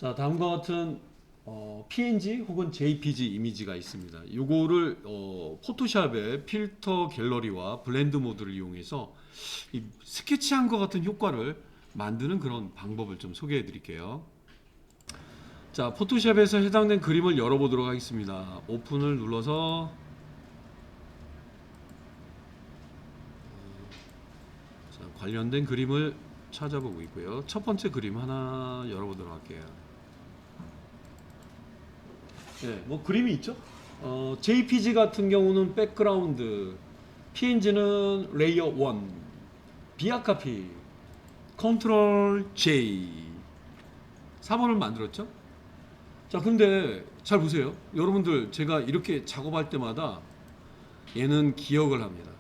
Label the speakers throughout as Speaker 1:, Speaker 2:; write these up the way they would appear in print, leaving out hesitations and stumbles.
Speaker 1: 자, 다음과 같은 PNG 혹은 JPG 이미지가 있습니다. 요거를 포토샵의 필터 갤러리와 블렌드 모드를 이용해서 이 스케치한 것 같은 효과를 만드는 그런 방법을 좀 소개해 드릴게요. 자, 포토샵에서 해당된 그림을 열어보도록 하겠습니다. 오픈을 눌러서 자, 관련된 그림을 찾아보고 있고요. 첫 번째 그림 하나 열어보도록 할게요. 네, 뭐 그림이 있죠. JPG 같은 경우는 백그라운드, PNG는 레이어 1, 비아카피, 컨트롤 J 4번을 만들었죠. 자, 근데 잘 보세요. 여러분들 제가 이렇게 작업할 때마다 얘는 기억을 합니다.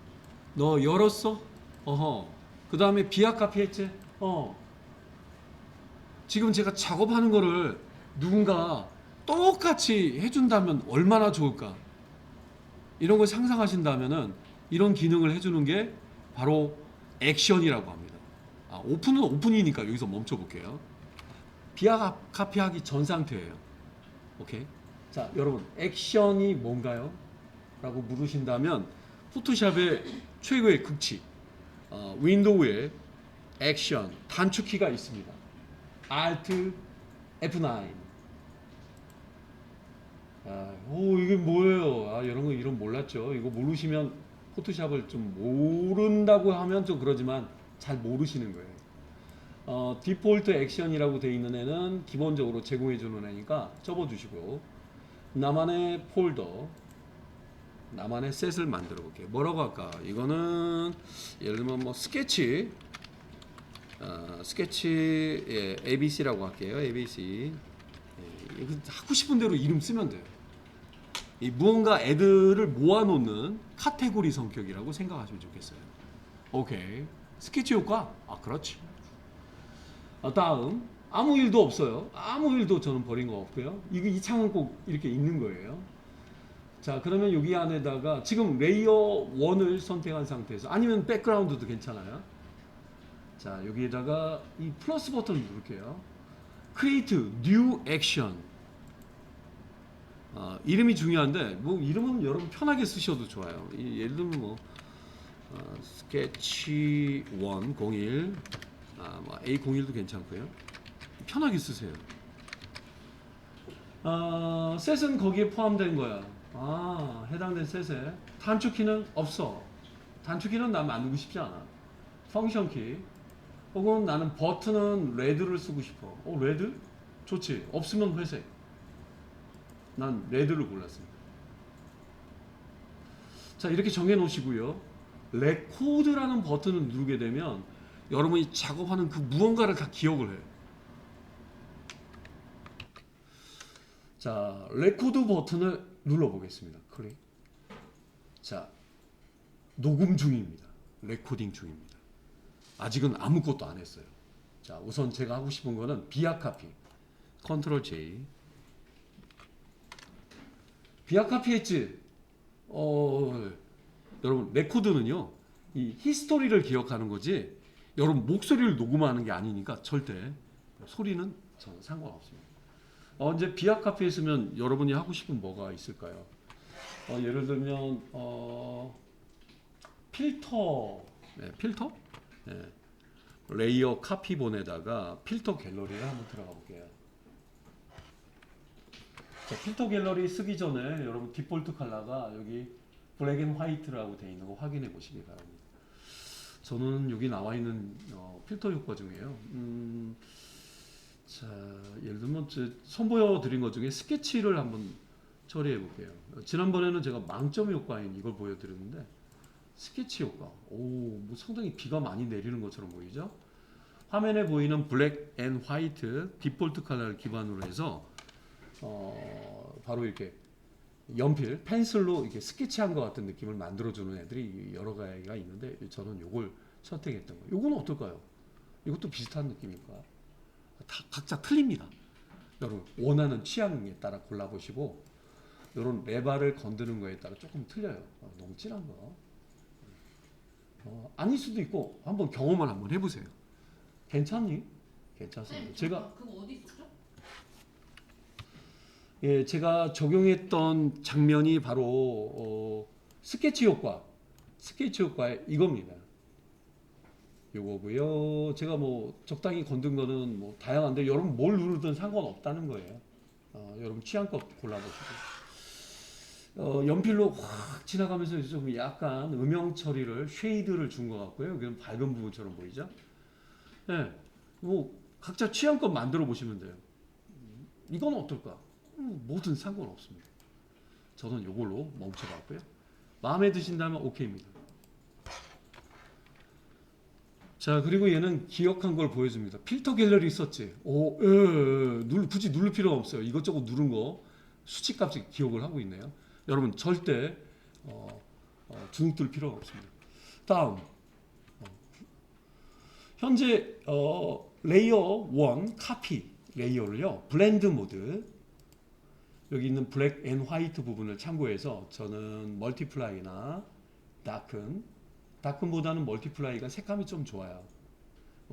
Speaker 1: 너 열었어? 어허. 그 다음에 비아카피 했지? 지금 제가 작업하는 거를 누군가 똑같이 해준다면 얼마나 좋을까? 이런 걸 상상하신다면은 이런 기능을 해주는 게 바로 액션이라고 합니다. 오픈은 오픈이니까 여기서 멈춰 볼게요. 비아카피하기 전 상태예요. 오케이. 자, 여러분 액션이 뭔가요? 라고 물으신다면 포토샵의 최고의 극치 윈도우에 액션 단축키가 있습니다. Alt F9. 이게 뭐예요? 이런 거 이런 몰랐죠. 이거 모르시면 포토샵을 좀 모른다고 하면 좀 그러지만 잘 모르시는 거예요. 디폴트 액션이라고 되어 있는 애는 기본적으로 제공해 주는 애니까 접어 주시고 나만의 폴더, 나만의 셋을 만들어 볼게요. 뭐라고 할까? 이거는 예를 들면 뭐 스케치, 스케치 ABC라고 할게요. ABC. 하고 싶은 대로 이름 쓰면 돼요. 이 무언가 애들을 모아놓는 카테고리 성격이라고 생각하시면 좋겠어요. 오케이. 스케치 효과? 그렇지. 다음 아무 일도 없어요. 아무 일도 저는 버린 거 없고요. 이 창은 꼭 이렇게 있는 거예요. 자, 그러면 여기 안에다가 지금 레이어 1을 선택한 상태에서 아니면 백그라운드도 괜찮아요. 자, 여기에다가 이 플러스 버튼을 누를게요. Create New Action. 이름이 중요한데 뭐 이름은 여러분 편하게 쓰셔도 좋아요. 예를 들면 뭐 스케치 1 01 뭐 A01도 괜찮고요. 편하게 쓰세요. 셋은 거기에 포함된 거야. 해당된 셋에 단축키는 없어. 단축키는 난 만들고 싶지 않아. 펑션 키 혹은 나는 버튼은 레드를 쓰고 싶어. 레드? 좋지. 없으면 회색. 난 레드를 골랐습니다. 자, 이렇게 정해 놓으시고요. 레코드라는 버튼을 누르게 되면 여러분이 작업하는 그 무언가를 다 기억을 해요. 자, 레코드 버튼을 눌러 보겠습니다. 클릭. 자, 녹음 중입니다. 레코딩 중입니다. 아직은 아무것도 안 했어요. 자, 우선 제가 하고 싶은 거는 비아카피. 컨트롤 J. 비아카피 했지? 여러분, 레코드는요, 이 히스토리를 기억하는 거지, 여러분, 목소리를 녹음하는 게 아니니까 절대 소리는 저는 상관없습니다. 이제 비아카피 했으면 여러분이 하고 싶은 뭐가 있을까요? 예를 들면, 필터, 네, 필터? 네. 레이어 카피본에다가 필터 갤러리를 한번 들어가 볼게요. 자, 필터 갤러리 쓰기 전에 여러분 디폴트 컬러가 여기 블랙 앤 화이트라고 되어 있는 거 확인해 보시기 바랍니다. 저는 여기 나와 있는 필터 효과 중에요. 자, 예를 들면 선보여 드린 것 중에 스케치를 한번 처리해 볼게요. 지난번에는 제가 망점 효과인 이걸 보여드렸는데 스케치 효과. 뭐 상당히 비가 많이 내리는 것처럼 보이죠? 화면에 보이는 블랙 앤 화이트 디폴트 컬러를 기반으로 해서 바로 이렇게 연필, 펜슬로 이렇게 스케치한 것 같은 느낌을 만들어주는 애들이 여러 가지가 있는데 저는 요걸 선택했던 거예요. 요건 어떨까요? 이것도 비슷한 느낌일까? 다 각자 틀립니다. 여러분 원하는 취향에 따라 골라보시고 이런 레바를 건드는 거에 따라 조금 틀려요. 너무 진한 거 아닐 수도 있고 한번 경험을 한번 해보세요. 괜찮니? 괜찮습니다. 제가
Speaker 2: 그거 어디 있었죠?
Speaker 1: 예, 제가 적용했던 장면이 바로 스케치 효과의 이겁니다. 요거고요. 제가 뭐 적당히 건든 거는 뭐 다양한데 여러분 뭘 누르든 상관없다는 거예요. 여러분 취향껏 골라보시고. 연필로 확 지나가면서 좀 약간 음영 처리를 쉐이드를 준 것 같고요. 여기는 밝은 부분처럼 보이죠? 네, 뭐 각자 취향껏 만들어 보시면 돼요. 이건 어떨까? 뭐든 상관없습니다. 저는 이걸로 멈춰봤고요. 마음에 드신다면 오케이입니다. 자, 그리고 얘는 기억한 걸 보여줍니다. 필터 갤러리 있었지? 굳이 누를 필요가 없어요. 이것저것 누른 거 수치값이 기억을 하고 있네요. 여러분 절대 주눅들 필요가 없습니다. 다음 현재 레이어 1 카피 레이어를요 블렌드 모드 여기 있는 블랙 앤 화이트 부분을 참고해서 저는 멀티플라이나 다큰보다는 멀티플라이가 색감이 좀 좋아요.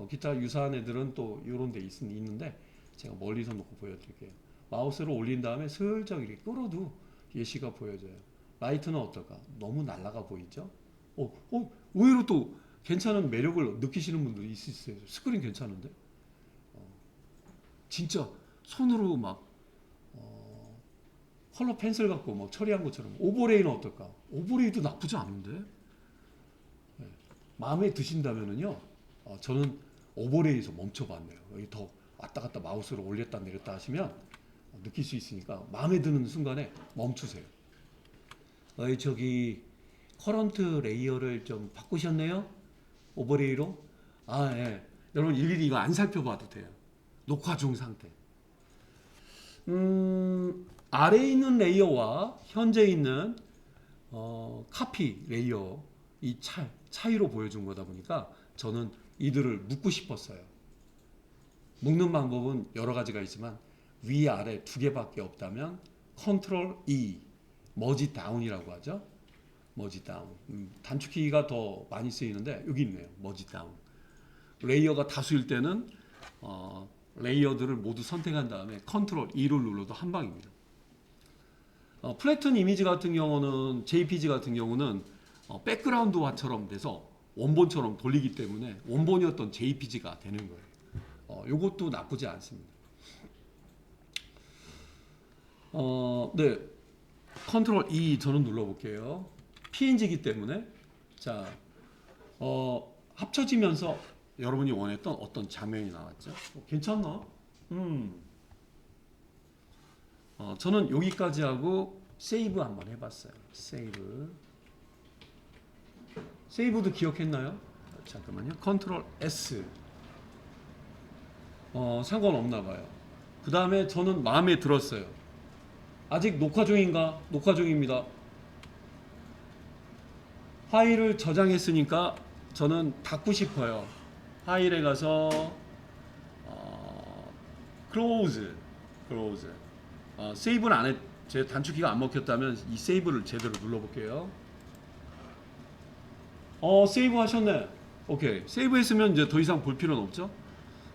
Speaker 1: 기타 유사한 애들은 또 이런 데 있는데 제가 멀리서 놓고 보여드릴게요. 마우스를 올린 다음에 슬쩍 이렇게 끌어도 예시가 보여져요. 라이트는 어떨까? 너무 날아가 보이죠? 의외로 또 괜찮은 매력을 느끼시는 분들이 있으세요. 스크린 괜찮은데? 진짜 손으로 막 컬러 펜슬 갖고 막 처리한 것처럼. 오버레이는 어떨까? 오버레이도 나쁘지 않은데? 네. 마음에 드신다면은요, 저는 오버레이에서 멈춰봤네요. 여기 더 왔다 갔다 마우스를 올렸다 내렸다 하시면 느낄 수 있으니까 마음에 드는 순간에 멈추세요. 저기 커런트 레이어를 좀 바꾸셨네요? 오버레이로? 예. 여러분 일일이 이거 안 살펴봐도 돼요. 녹화 중 상태. 아래에 있는 레이어와 현재 있는 카피 레이어 이 차이로 보여준 거다 보니까 저는 이들을 묶고 싶었어요. 묶는 방법은 여러 가지가 있지만 위아래 두 개밖에 없다면 컨트롤 E 머지 다운이라고 하죠. 머지 다운. 단축키가 더 많이 쓰이는데 여기 있네요. 머지 다운. 레이어가 다수일 때는 레이어들을 모두 선택한 다음에 컨트롤 E를 눌러도 한 방입니다. 플래툰 이미지 같은 경우는 JPG 같은 경우는 백그라운드화처럼 돼서 원본처럼 돌리기 때문에 원본이었던 JPG가 되는 거예요. 이것도 나쁘지 않습니다. 네, 컨트롤 E 저는 눌러볼게요. PNG이기 때문에 자, 합쳐지면서 여러분이 원했던 어떤 장면이 나왔죠. 괜찮나? 저는 여기까지 하고 세이브 한번 해봤어요. 세이브도 기억했나요? 잠깐만요. 컨트롤 S. 상관없나 봐요. 그 다음에 저는 마음에 들었어요. 아직 녹화 중인가? 녹화 중입니다. 파일을 저장했으니까 저는 닫고 싶어요. 파일에 가서 close. 세이브는 안 했. 제 단축키가 안 먹혔다면 이 세이브를 제대로 눌러볼게요. 세이브 하셨네. 오케이. 세이브 했으면 이제 더 이상 볼 필요는 없죠.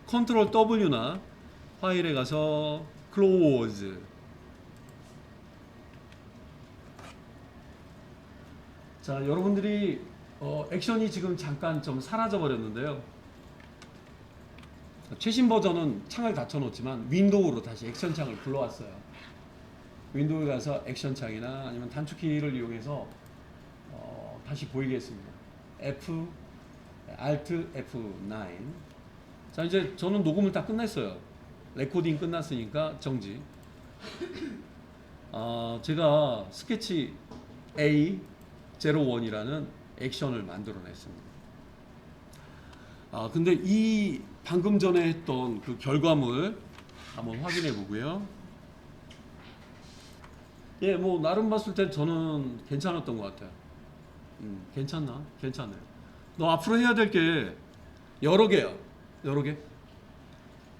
Speaker 1: 컨트롤 W나 파일에 가서 close. 자, 여러분들이 액션이 지금 잠깐 좀 사라져 버렸는데요. 최신 버전은 창을 닫혀 놓지만 윈도우로 다시 액션 창을 불러왔어요. 윈도우에 가서 액션 창이나 아니면 단축키를 이용해서 다시 보이게 했습니다. Alt F9. 자, 이제 저는 녹음을 다 끝냈어요. 레코딩 끝났으니까 정지. 제가 스케치 A01이라는 액션을 만들어냈습니다. 근데 이 방금 전에 했던 그 결과물 한번 확인해 보고요. 예, 뭐 나름 봤을 때 저는 괜찮았던 것 같아요. 괜찮나? 괜찮아요. 너 앞으로 해야 될 게 여러 개야. 여러 개.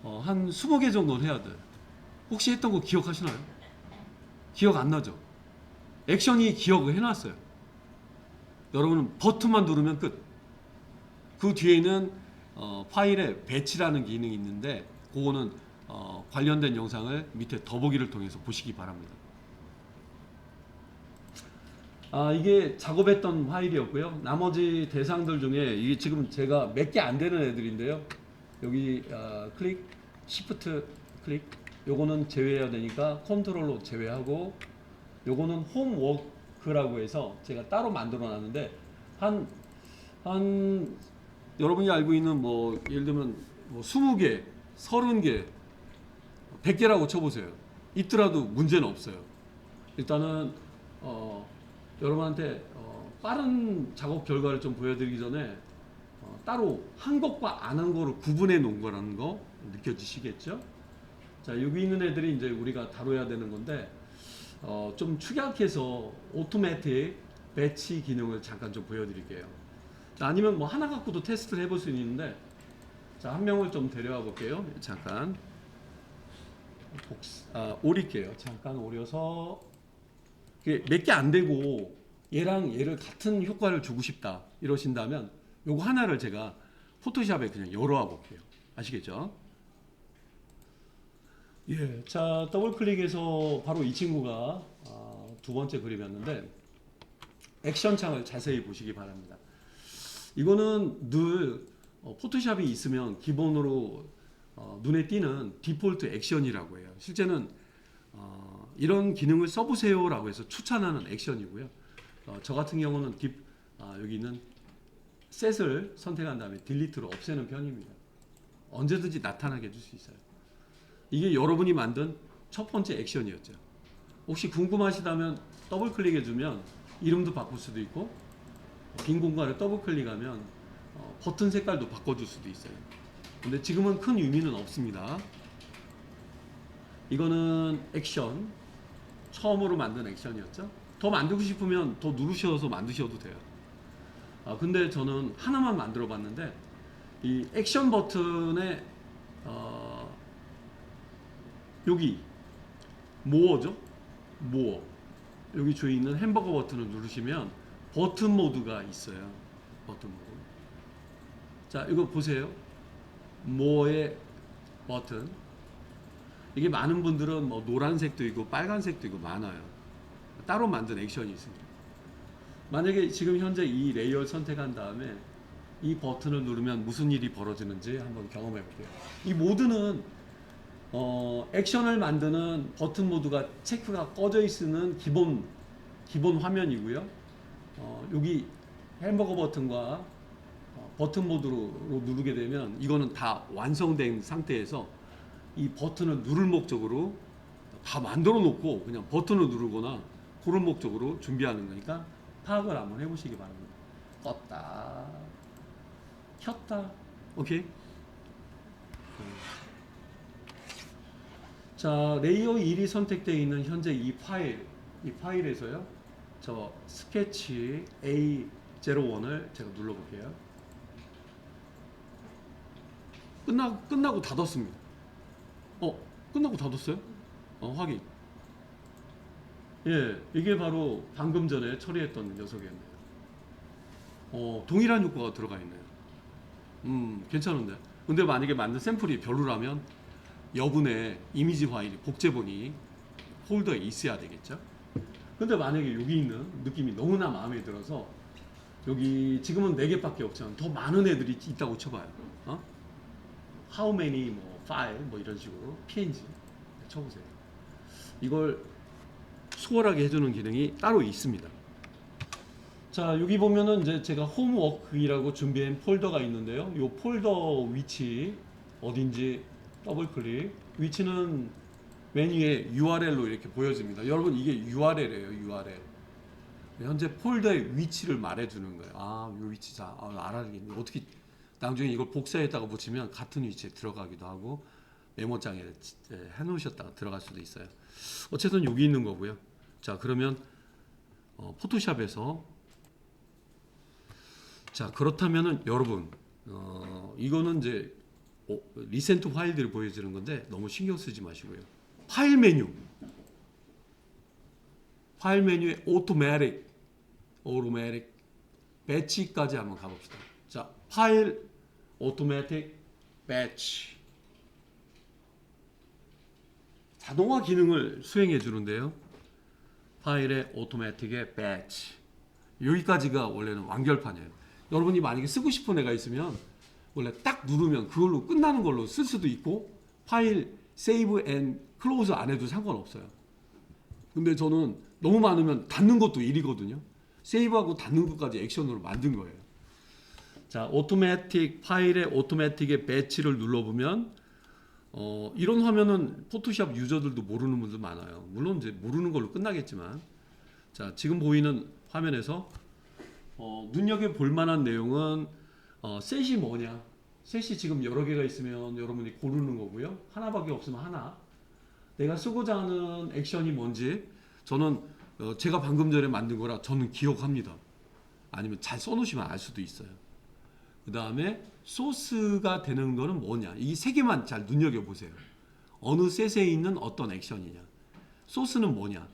Speaker 1: 한 20개 정도는 해야 돼. 혹시 했던 거 기억하시나요? 기억 안 나죠? 액션이 기억을 해놨어요. 여러분은 버튼만 누르면 끝. 그 뒤에는 파일에 배치라는 기능이 있는데 그거는 관련된 영상을 밑에 더보기를 통해서 보시기 바랍니다. 이게 작업했던 파일이었고요. 나머지 대상들 중에 이게 지금 제가 몇 개 안 되는 애들인데요. 여기 클릭, 시프트 클릭, 요거는 제외해야 되니까 컨트롤로 제외하고, 요거는 홈워크라고 해서 제가 따로 만들어 놨는데 한 여러분이 알고 있는 뭐 예를 들면 뭐 20개, 30개, 100개라고 쳐보세요. 있더라도 문제는 없어요. 일단은 여러분한테 빠른 작업 결과를 좀 보여드리기 전에 따로 한 것과 안 한 거를 구분해 놓은 거라는 거 느껴지시겠죠? 자, 여기 있는 애들이 이제 우리가 다뤄야 되는 건데 좀 축약해서 오토매틱 배치 기능을 잠깐 좀 보여드릴게요. 자, 아니면 뭐 하나 갖고도 테스트를 해볼 수 있는데, 자, 한 명을 좀 데려와 볼게요. 잠깐 오릴게요. 잠깐 오려서 몇 개 안 되고 얘랑 얘를 같은 효과를 주고 싶다 이러신다면 요거 하나를 제가 포토샵에 그냥 열어와 볼게요. 아시겠죠? 예, 자, 더블 클릭해서 바로 이 친구가 두 번째 그림이었는데, 액션 창을 자세히 보시기 바랍니다. 이거는 늘 포토샵이 있으면 기본으로 눈에 띄는 디폴트 액션이라고 해요. 실제는 이런 기능을 써보세요라고 해서 추천하는 액션이고요. 저 같은 경우는 여기 있는 셋을 선택한 다음에 딜리트로 없애는 편입니다. 언제든지 나타나게 해줄 수 있어요. 이게 여러분이 만든 첫 번째 액션이었죠. 혹시 궁금하시다면 더블 클릭해주면 이름도 바꿀 수도 있고, 빈 공간을 더블 클릭하면 버튼 색깔도 바꿔줄 수도 있어요. 근데 지금은 큰 의미는 없습니다. 이거는 액션, 처음으로 만든 액션이었죠. 더 만들고 싶으면 더 누르셔서 만드셔도 돼요. 근데 저는 하나만 만들어 봤는데, 이 액션 버튼에 여기 모어죠. 모어, 여기 주에 있는 햄버거 버튼을 누르시면 버튼 모드가 있어요. 버튼 모드. 자, 이거 보세요. 모어의 버튼. 이게 많은 분들은 뭐 노란색도 있고 빨간색도 있고 많아요. 따로 만든 액션이 있습니다. 만약에 지금 현재 이 레이어를 선택한 다음에 이 버튼을 누르면 무슨 일이 벌어지는지 한번 경험해 볼게요. 이 모드는 액션을 만드는 버튼 모드가 체크가 꺼져 있는 기본 화면이고요. 여기 햄버거 버튼과 버튼 모드로 누르게 되면 이거는 다 완성된 상태에서 이 버튼을 누를 목적으로 다 만들어 놓고 그냥 버튼을 누르거나 그런 목적으로 준비하는 거니까 파악을 한번 해보시기 바랍니다. 껐다, 켰다, 오케이. 자, 레이어 1이 선택되어 있는 현재 이 파일에서요, 저 스케치 A01을 제가 눌러볼게요. 끝나고 닫았습니다. 끝나고 닫았어요? 확인. 예, 이게 바로 방금 전에 처리했던 녀석이었네요. 동일한 효과가 들어가 있네요. 괜찮은데. 근데 만약에 만든 샘플이 별로라면 여분의 이미지 파일이 복제본이 폴더에 있어야 되겠죠. 근데 만약에 여기 있는 느낌이 너무나 마음에 들어서, 여기 지금은 4개밖에 없지만 더 많은 애들이 있다고 쳐봐요. How many 뭐 file 뭐 이런 식으로 png 쳐보세요. 이걸 수월하게 해주는 기능이 따로 있습니다. 자, 여기 보면은 이제 제가 홈워크이라고 준비한 폴더가 있는데요. 이 폴더 위치 어딘지 더블 클릭. 위치는 메뉴에 URL로 이렇게 보여집니다. 여러분, 이게 URL이에요. URL. 현재 폴더의 위치를 말해주는 거예요. 이 위치 알아야겠네. 어떻게 나중에 이걸 복사했다가 붙이면 같은 위치에 들어가기도 하고 메모장에 해놓으셨다가 들어갈 수도 있어요. 어쨌든 여기 있는 거고요. 자, 그러면 포토샵에서, 자, 그렇다면은 여러분, 이거는 이제 리센트 파일들을 보여주는 건데 너무 신경 쓰지 마시고요. 파일 메뉴에 오토매틱 배치까지 한번 가봅시다. 자, 파일 오토매틱 배치. 자동화 기능을 수행해 주는데요. 파일의 오토매틱의 배치. 여기까지가 원래는 완결판이에요. 여러분이 만약에 쓰고 싶은 애가 있으면 원래 딱 누르면 그걸로 끝나는 걸로 쓸 수도 있고 파일 세이브 앤 클로즈 안 해도 상관없어요. 근데 저는 너무 많으면 닫는 것도 일이거든요. 세이브하고 닫는 것까지 액션으로 만든 거예요. 자, 오토매틱 파일의 오토매틱의 배치를 눌러보면 이런 화면은 포토샵 유저들도 모르는 분들 많아요. 물론 이제 모르는 걸로 끝나겠지만, 자, 지금 보이는 화면에서 눈여겨 볼 만한 내용은 셋이 뭐냐? 셋이 지금 여러 개가 있으면 여러분이 고르는 거고요. 하나밖에 없으면 하나. 내가 쓰고자 하는 액션이 뭔지 저는 제가 방금 전에 만든 거라 저는 기억합니다. 아니면 잘 써놓으시면 알 수도 있어요. 그 다음에 소스가 되는 거는 뭐냐? 이 세 개만 잘 눈여겨보세요. 어느 셋에 있는 어떤 액션이냐? 소스는 뭐냐?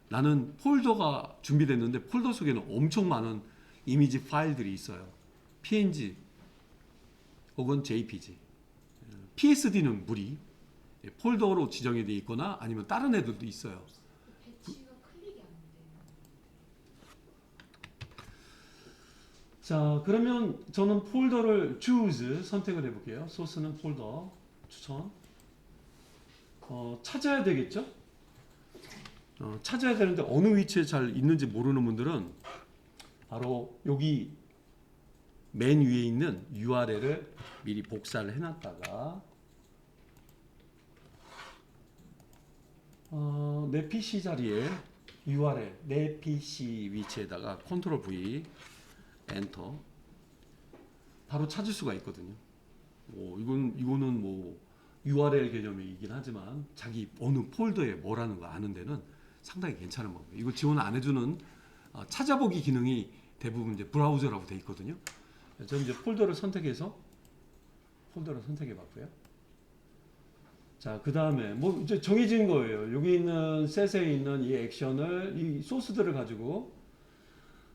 Speaker 1: 나는 폴더가 준비됐는데 폴더 속에는 엄청 많은 이미지 파일들이 있어요. PNG 혹은 JPG. PSD는 무리. 폴더로 지정이 되어 있거나 아니면 다른 애들도 있어요.
Speaker 2: 배치가 클릭이 안 돼요.
Speaker 1: 자, 그러면 저는 폴더를 choose 선택을 해볼게요. 소스는 폴더 추천. 찾아야 되겠죠? 찾아야 되는데 어느 위치에 잘 있는지 모르는 분들은 바로 여기 맨 위에 있는 URL을 미리 복사를 해놨다가 내 PC 자리에 URL 내 PC 위치에다가 컨트롤 V 엔터 바로 찾을 수가 있거든요. 이거는 뭐 URL 개념이긴 하지만 자기 어느 폴더에 뭐라는 거 아는 데는 상당히 괜찮은 거고요. 이거 지원 안 해주는 찾아보기 기능이 대부분 이제 브라우저라고 돼 있거든요. 저는 이제 폴더를 선택해서 폴더를 선택해봤고요. 자, 그 다음에 뭐 이제 정해진 거예요. 여기 있는 셋에 있는 이 액션을 이 소스들을 가지고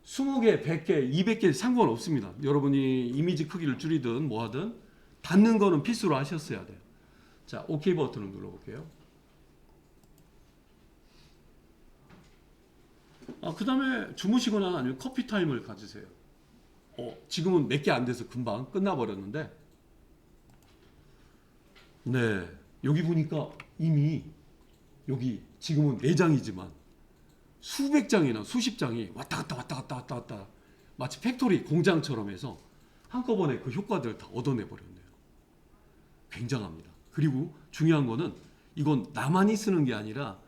Speaker 1: 20개, 100개, 200개 상관없습니다. 여러분이 이미지 크기를 줄이든 뭐 하든 닫는 거는 필수로 하셨어야 돼요. 자, OK 버튼을 눌러볼게요. 그 다음에 주무시거나 아니면 커피 타임을 가지세요. 지금은 몇 개 안 돼서 금방 끝나버렸는데, 네, 여기 보니까 이미 여기 지금은 4장이지만 수백 장이나 수십 장이 왔다 갔다 마치 팩토리 공장처럼 해서 한꺼번에 그 효과들을 다 얻어내 버렸네요. 굉장합니다. 그리고 중요한 거는 이건 나만이 쓰는 게 아니라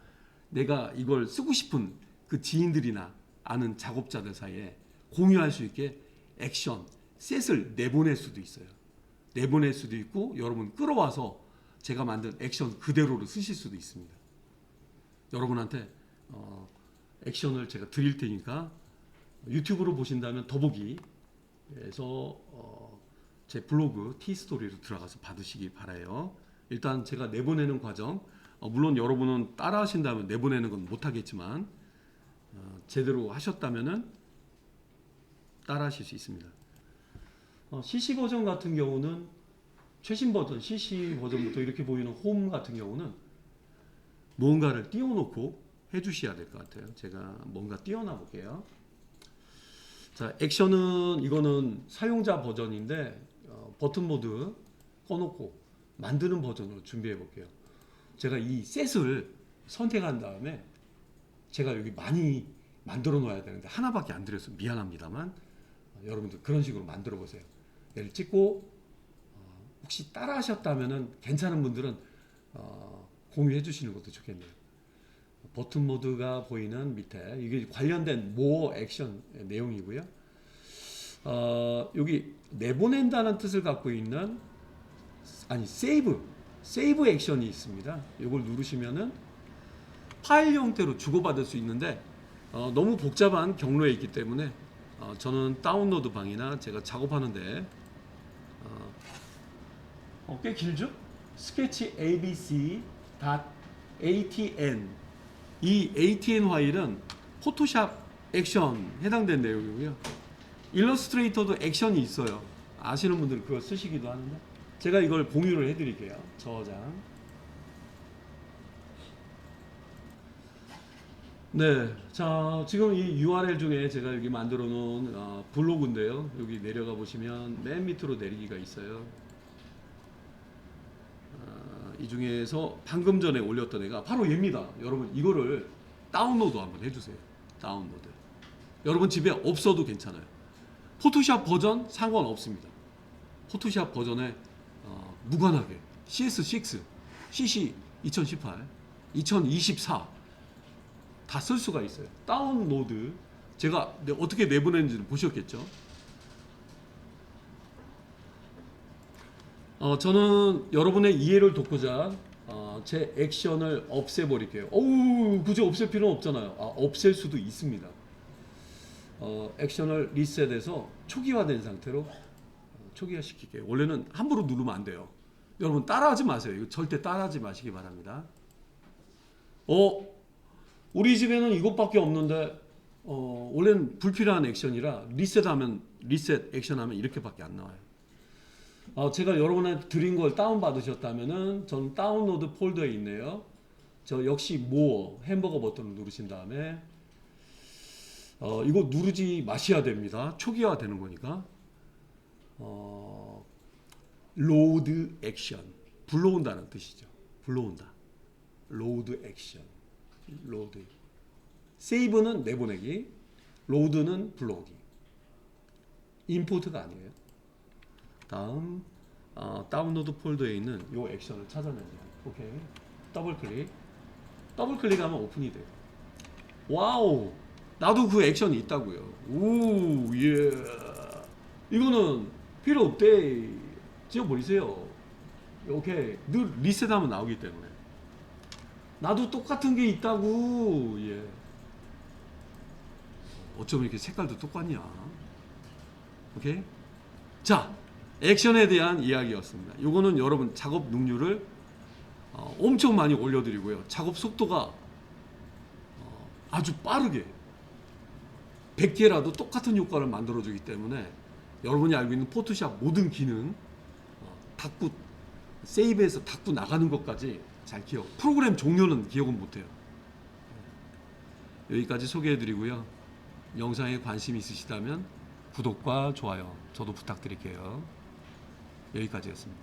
Speaker 1: 내가 이걸 쓰고 싶은 그 지인들이나 아는 작업자들 사이에 공유할 수 있게 액션, 셋을 내보낼 수도 있어요. 내보낼 수도 있고 여러분 끌어와서 제가 만든 액션 그대로를 쓰실 수도 있습니다. 여러분한테 액션을 제가 드릴 테니까 유튜브로 보신다면 더보기에서 제 블로그 T스토리로 들어가서 받으시기 바라요. 일단 제가 내보내는 과정, 물론 여러분은 따라 하신다면 내보내는 건 못하겠지만 제대로 하셨다면 따라 하실 수 있습니다. CC 버전 같은 경우는 최신 버전 CC 버전부터 이렇게 보이는 홈 같은 경우는 무언가를 띄워놓고 해주셔야 될 것 같아요. 제가 뭔가 띄워놔 볼게요. 자, 액션은 이거는 사용자 버전인데 버튼 모드 꺼놓고 만드는 버전으로 준비해 볼게요. 제가 이 셋을 선택한 다음에 제가 여기 많이 만들어 놓아야 되는데 하나밖에 안 드려서 미안합니다만 여러분들 그런 식으로 만들어 보세요. 얘를 찍고 혹시 따라 하셨다면 괜찮은 분들은 공유해 주시는 것도 좋겠네요. 버튼 모드가 보이는 밑에 이게 관련된 more 액션 내용이고요. 여기 내보낸다는 뜻을 갖고 있는 세이브 액션이 있습니다. 이걸 누르시면은 파일 형태로 주고받을 수 있는데 너무 복잡한 경로에 있기 때문에 저는 다운로드 방이나 제가 작업하는데 꽤 길죠? 스케치 abc.atn 이 atn 파일은 포토샵 액션 해당된 내용이고요. 일러스트레이터도 액션이 있어요. 아시는 분들은 그걸 쓰시기도 하는데 제가 이걸 공유를 해드릴게요. 저장 네, 자 지금 이 URL 중에 제가 여기 만들어 놓은 블로그인데요. 여기 내려가 보시면 맨 밑으로 내리기가 있어요. 이 중에서 방금 전에 올렸던 애가 바로 얘입니다. 여러분 이거를 다운로드 한번 해주세요. 다운로드. 여러분 집에 없어도 괜찮아요. 포토샵 버전 상관없습니다. 포토샵 버전에 무관하게 CS6, CC 2018, 2024 다 쓸 수가 있어요. 다운로드. 제가 어떻게 내보냈는지는 보셨겠죠? 저는 여러분의 이해를 돕고자 제 액션을 없애버릴게요. 어우, 굳이 없앨 필요는 없잖아요. 없앨 수도 있습니다. 액션을 리셋해서 초기화된 상태로 초기화시킬게요. 원래는 함부로 누르면 안 돼요. 여러분 따라하지 마세요. 이거 절대 따라하지 마시기 바랍니다. 우리 집에는 이것밖에 없는데 원래는 불필요한 액션이라 리셋 액션하면 이렇게밖에 안 나와요. 제가 여러분한테 드린 걸 다운 받으셨다면은 전 다운로드 폴더에 있네요. 저 역시 모어 햄버거 버튼을 누르신 다음에 이거 누르지 마셔야 됩니다. 초기화 되는 거니까. 로드 액션 불러온다는 뜻이죠. 불러온다. 로드 액션. 로드. 세이브는 내보내기. 로드는 불러오기. 임포트가 아니에요. 다음 다운로드 폴더에 있는 이 액션을 찾아내세요. 오케이. 더블 클릭하면 오픈이 돼요. 와우, 나도 그 액션이 있다고요. 오, 예. 이거는 필요 없대. 지워버리세요. 오케이. 늘 리셋하면 나오기 때문에. 나도 똑같은 게 있다고. 예. 어쩌면 이렇게 색깔도 똑같냐. 오케이. 자, 액션에 대한 이야기였습니다. 요거는 여러분 작업 능률을 엄청 많이 올려드리고요. 작업 속도가 아주 빠르게 100개라도 똑같은 효과를 만들어주기 때문에 여러분이 알고 있는 포토샵 모든 기능 닫고 세이브해서 닫고 나가는 것까지 잘 기억. 프로그램 종료는 기억은 못해요. 여기까지 소개해드리고요. 영상에 관심 있으시다면 구독과 좋아요 저도 부탁드릴게요. 여기까지였습니다.